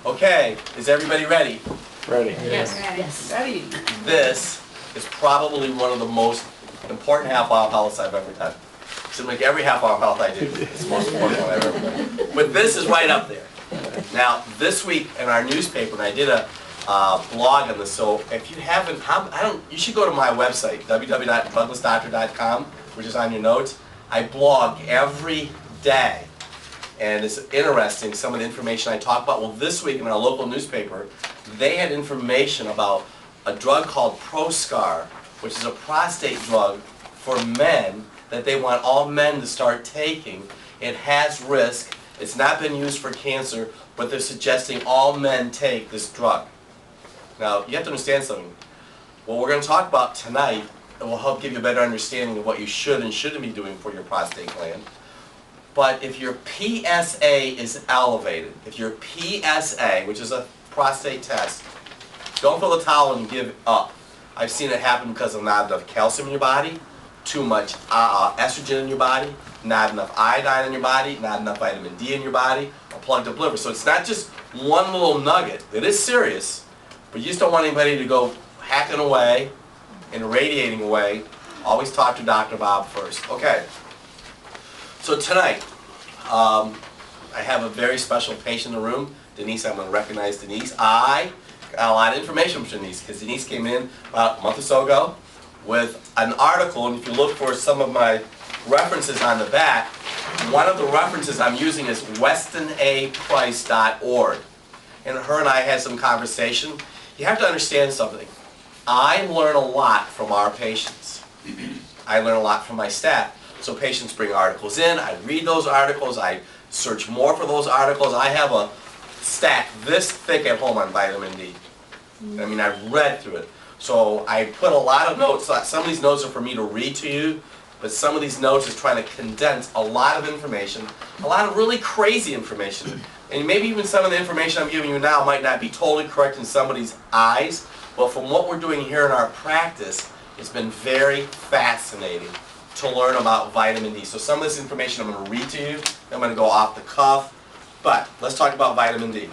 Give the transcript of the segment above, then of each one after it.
Okay, is everybody ready? Ready. Yes. Yes. Ready. This is probably one of the most important half-hour healths I've ever done. Seems like every half-hour health I do, it's the most important one I've ever done. But this is right up there. Now, this week in our newspaper, and I did a blog on this, so if you haven't, you should go to my website, www.druglessdoctor.com, which is on your notes. I blog every day. And it's interesting, some of the information I talk about. Well, this week in our local newspaper, they had information about a drug called Proscar, which is a prostate drug for men that they want all men to start taking. It has risk. It's not been used for cancer, but they're suggesting all men take this drug. Now, you have to understand something. What we're going to talk about tonight will help give you a better understanding of what you should and shouldn't be doing for your prostate gland. But if your PSA is elevated, if your PSA, which is a prostate test, don't throw the towel and give up. I've seen it happen because of not enough calcium in your body, too much estrogen in your body, not enough iodine in your body, not enough vitamin D in your body, or plugged up liver. So it's not just one little nugget. It is serious, but you just don't want anybody to go hacking away and radiating away. Always talk to Dr. Bob first. Okay. So tonight, I have a very special patient in the room. Denise, I'm going to recognize Denise. I got a lot of information from Denise because Denise came in about a month or so ago with an article, and if you look for some of my references on the back, one of the references I'm using is westonaprice.org. And her and I had some conversation. You have to understand something. I learn a lot from our patients. I learn a lot from my staff. So patients bring articles in, I read those articles, I search more for those articles. I have a stack this thick at home on vitamin D. I mean, I've read through it. So I put a lot of notes. Some of these notes are for me to read to you, but some of these notes is trying to condense a lot of information, a lot of really crazy information. And maybe even some of the information I'm giving you now might not be totally correct in somebody's eyes, but from what we're doing here in our practice, it's been very fascinating to learn about vitamin D. So some of this information I'm going to read to you. I'm going to go off the cuff. But let's talk about vitamin D.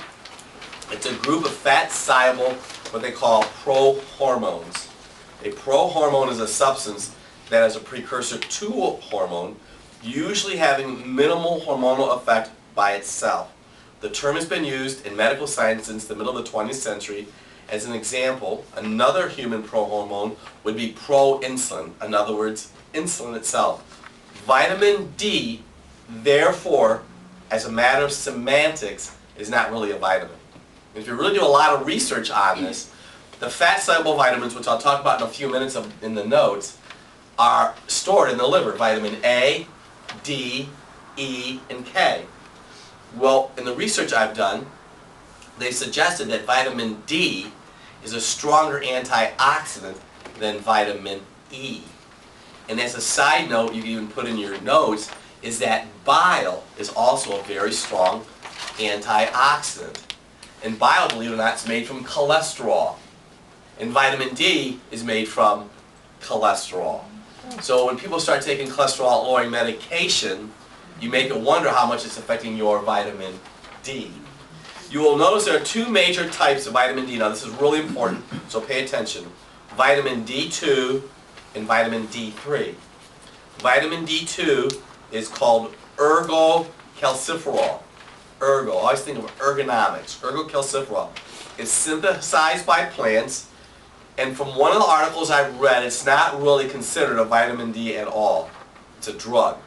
It's a group of fat-soluble, what they call prohormones. A prohormone is a substance that is a precursor to a hormone, usually having minimal hormonal effect by itself. The term has been used in medical science since the middle of the 20th century. As an example, another human prohormone would be proinsulin. In other words, insulin itself. Vitamin D, therefore, as a matter of semantics, is not really a vitamin. If you really do a lot of research on this, the fat-soluble vitamins, which I'll talk about in a few minutes in the notes, are stored in the liver. Vitamin A, D, E, and K. Well, in the research I've done, they suggested that vitamin D is a stronger antioxidant than vitamin E. And as a side note, you can even put in your notes, is that bile is also a very strong antioxidant. And bile, believe it or not, is made from cholesterol. And vitamin D is made from cholesterol. So when people start taking cholesterol-lowering medication, you make it wonder how much it's affecting your vitamin D. You will notice there are two major types of vitamin D. Now this is really important, so pay attention. Vitamin D2 and vitamin D3. Vitamin D2 is called ergocalciferol. Ergo, always think of ergonomics. Ergocalciferol. It's synthesized by plants, and from one of the articles I've read, it's not really considered a vitamin D at all. It's a drug.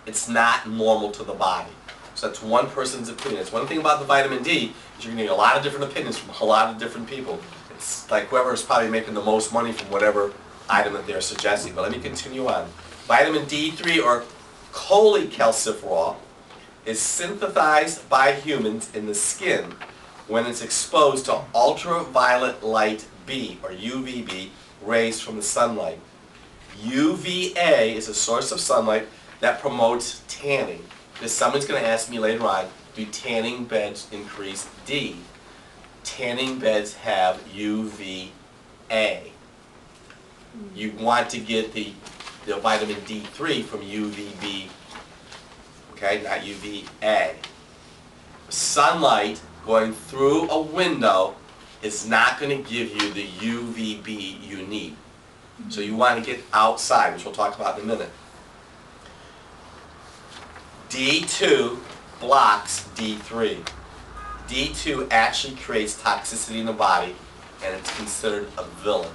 It's not normal to the body. So that's one person's opinion. It's one thing about the vitamin D is you're going to get a lot of different opinions from a lot of different people. It's like whoever is probably making the most money from whatever item that they're suggesting. But let me continue on. Vitamin D3, or cholecalciferol, is synthesized by humans in the skin when it's exposed to ultraviolet light B, or UVB, rays from the sunlight. UVA is a source of sunlight that promotes tanning. Because someone's going to ask me later on, do tanning beds increase D? Tanning beds have UVA. You want to get the vitamin D3 from UVB, okay, not UVA. sunlight going through a window is not going to give you the UVB you need. So you want to get outside, which we'll talk about in a minute. D2 blocks D3. D2 actually creates toxicity in the body, and it's considered a villain.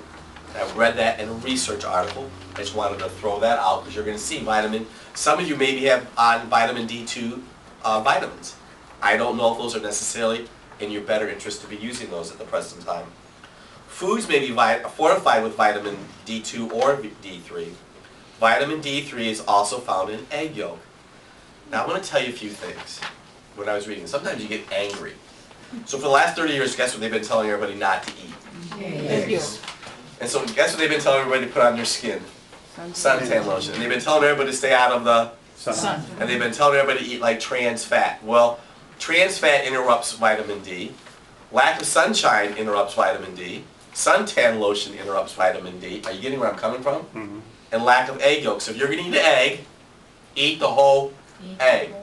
I read that in a research article. I just wanted to throw that out because you're going to see some of you maybe have on vitamin D2 vitamins. I don't know if those are necessarily in your better interest to be using those at the present time. Foods may be fortified with vitamin D2 or D3. Vitamin D3 is also found in egg yolk. Now I want to tell you a few things when I was reading. Sometimes you get angry. So for the last 30 years, guess what they've been telling everybody not to eat? Eggs. And so guess what they've been telling everybody to put on their skin? Suntan lotion. And they've been telling everybody to stay out of the sun. And they've been telling everybody to eat like trans fat. Well, trans fat interrupts vitamin D. Lack of sunshine interrupts vitamin D. Suntan lotion interrupts vitamin D. Are you getting where I'm coming from? Mm-hmm. And lack of egg yolk. So if you're going to eat an egg, eat the whole egg.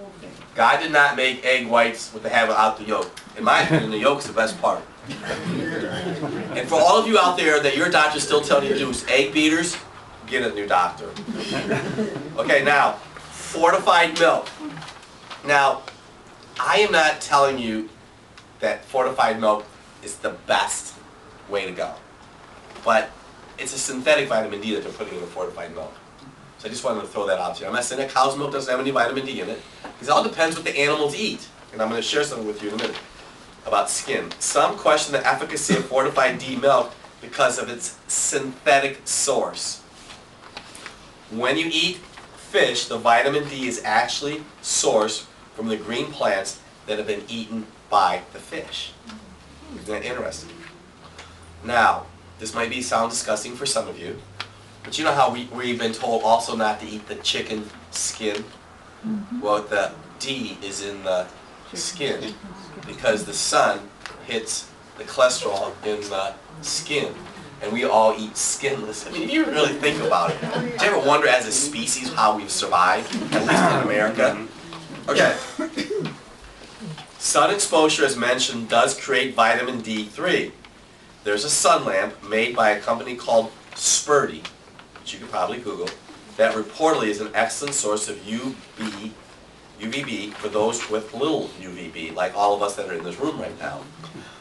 God did not make egg whites with the half without the yolk. In my opinion, the yolk is the best part. And for all of you out there that your doctor's still telling you to do egg beaters, get a new doctor. Okay, now, fortified milk. Now, I am not telling you that fortified milk is the best way to go. But it's a synthetic vitamin D that they're putting in the fortified milk. So I just wanted to throw that out to you. I'm not saying that cow's milk doesn't have any vitamin D in it, because it all depends what the animals eat. And I'm going to share something with you in a minute about skin. Some question the efficacy of fortified D milk because of its synthetic source. When you eat fish, the vitamin D is actually sourced from the green plants that have been eaten by the fish. Isn't that interesting? Now, this might sound disgusting for some of you, but you know how we've been told also not to eat the chicken skin? Mm-hmm. Well, the D is in the skin because the sun hits the cholesterol in the skin, and we all eat skinless. I mean, if you really think about it, do you ever wonder as a species how we've survived, at least in America? Okay. Sun exposure, as mentioned, does create vitamin D3. There's a sun lamp made by a company called Spurdy, which you could probably Google, that reportedly is an excellent source of UVB for those with little UVB, like all of us that are in this room right now.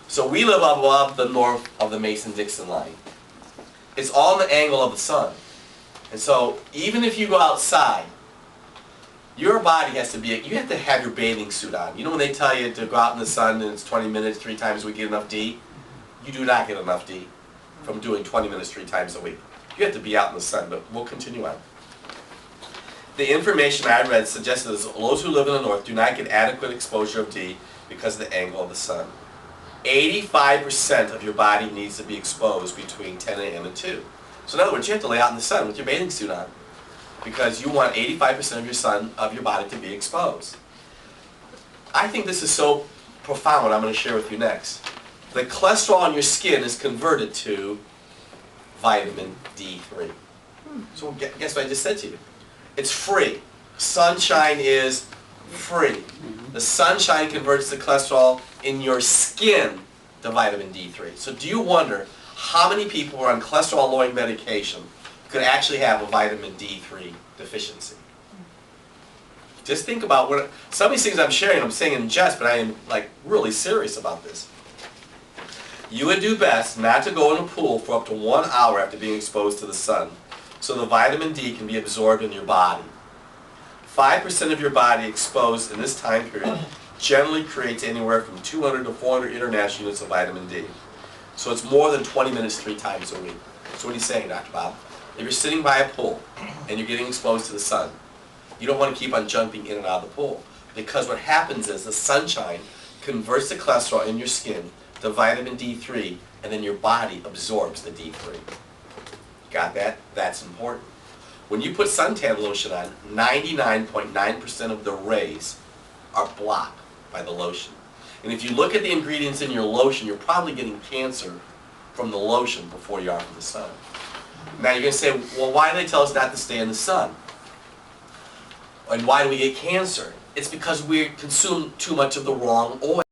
So we live above the north of the Mason-Dixon line. It's all in the angle of the sun. And so even if you go outside, your body has to be, you have to have your bathing suit on. You know when they tell you to go out in the sun and it's 20 minutes, 3 times a week, get enough D? You do not get enough D from doing 20 minutes 3 times a week. You have to be out in the sun, but we'll continue on. The information I read suggests that those who live in the north do not get adequate exposure of D because of the angle of the sun. 85% of your body needs to be exposed between 10 a.m. and 2. So in other words, you have to lay out in the sun with your bathing suit on because you want 85% of your body to be exposed. I think this is so profound what I'm going to share with you next. The cholesterol in your skin is converted to vitamin D3. So guess what I just said to you? It's free. Sunshine is free. The sunshine converts the cholesterol in your skin to vitamin D3. So do you wonder how many people who are on cholesterol-lowering medication could actually have a vitamin D3 deficiency? Just think about what some of these things I'm sharing. I'm saying in jest, but I am like really serious about this. You would do best not to go in a pool for up to 1 hour after being exposed to the sun, so the vitamin D can be absorbed in your body. 5% of your body exposed in this time period generally creates anywhere from 200 to 400 international units of vitamin D. So it's more than 20 minutes 3 times a week. So what are you saying, Dr. Bob? If you're sitting by a pool and you're getting exposed to the sun, you don't want to keep on jumping in and out of the pool, because what happens is the sunshine converts the cholesterol in your skin to vitamin D3, and then your body absorbs the D3. Got that? That's important. When you put suntan lotion on, 99.9% of the rays are blocked by the lotion. And if you look at the ingredients in your lotion, you're probably getting cancer from the lotion before you are from the sun. Now you're going to say, well, why do they tell us not to stay in the sun? And why do we get cancer? It's because we consume too much of the wrong oil.